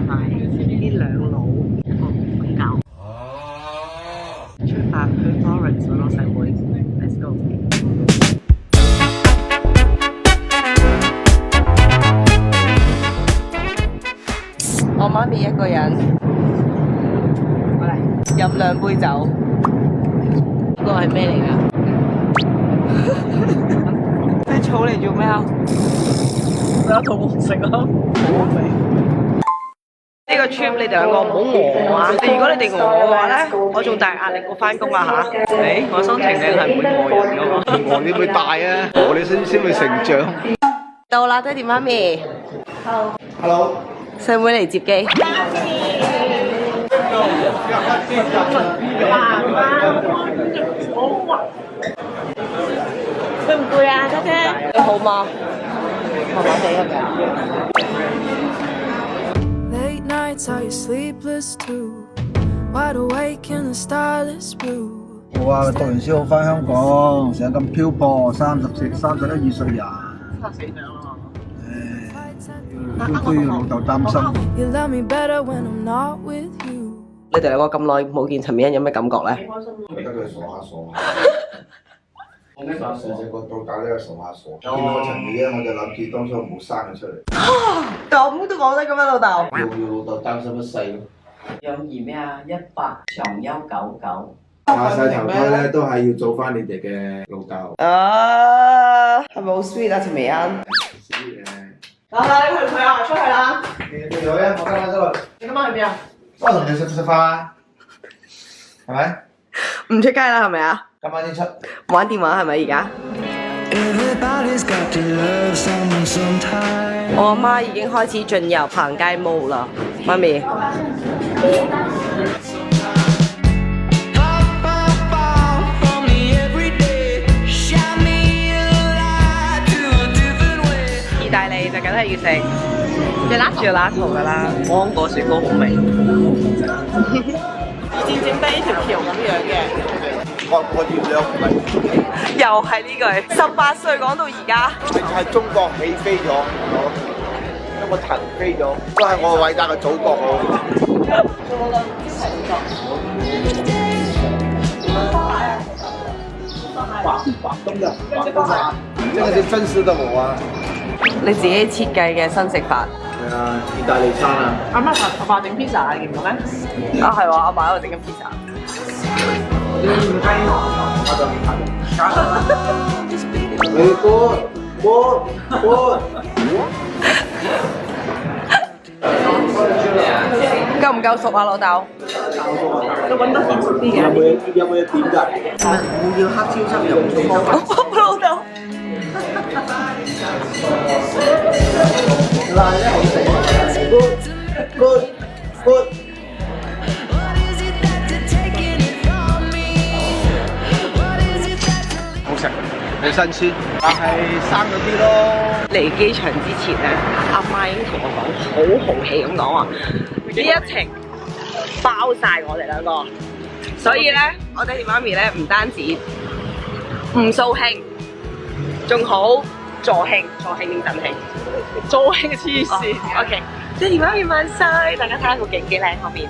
埋呢兩老一個瞓覺。出發去 Florence 攞細妹 ，Let's go！ 我媽咪一個人過嚟飲2杯酒，呢個係咩嚟㗎？啲草嚟做咩啊？有同學食啊！好味。呢個 trip 你哋兩個唔好餓啊！如果你哋餓嘅話咧，我仲大壓力過翻工啊嚇！我心情靚係唔會餓人㗎嘛。餓你會大啊，餓你先會成長。到啦，爹哋媽咪。Hello。細妹嚟接機。攰唔攰啊，家姐？你好嗎？麻麻地係咪啊？Late nights are you sleepless too? Wide awake in the starless blue. 我啊，讀完書好翻香港，成日咁漂泊，31、2歲人。34歲咯。都要老豆擔心。You love me better when I'm not with you. 你哋兩個咁耐冇見陳美欣，有咩感覺咧？覺得佢傻下傻。細細個到大都係傻下傻。見到陳美欣，我就諗住當初唔好生佢出嚟。咁都講得咁樣，老豆？要老豆擔心一世咯。養兒咩啊？100長憂99。下世投胎咧都係要做翻你哋嘅老豆。啊，係咪好 sweet 啊，陳美欣？嗱，你去唔去啊？出去啦！你去啊！我今晚出去。你今晚去邊啊？我同你食飯啊？係咪？唔出街啦，係咪啊？今晚先出。玩電話係咪而家？我阿媽已經開始進入行街 mode 啦，媽咪。意大利就梗係要食gelato㗎啦，芒果雪糕好味。整低條橋咁樣嘅。我月亮唔係。又係呢句，18歲講到而家。係中國起飛咗，中國騰飛咗，都係我偉大嘅祖國好。白冬日，呢個係真實的我啊！你自己設計嘅新食法。係啊，意大利餐啊！阿媽整 pizza 你見到咩？啊係喎，阿媽喺度整緊 pizza。你過。夠唔夠熟啊，老豆？都揾得點熟啲嘅。有冇嘢點㗎？我要黑椒汁油葱湯。老豆。Good。好食，好新鮮，但係生咗啲咯。嚟機場之前咧，阿媽已經同我講，好豪氣咁講話，呢一程包晒我哋兩個。所以咧，我爹哋媽咪咧唔單止唔掃興，仲好助興定振興，助興黐線。OK，爹哋媽咪晚晒，大家睇下個景幾靚後面。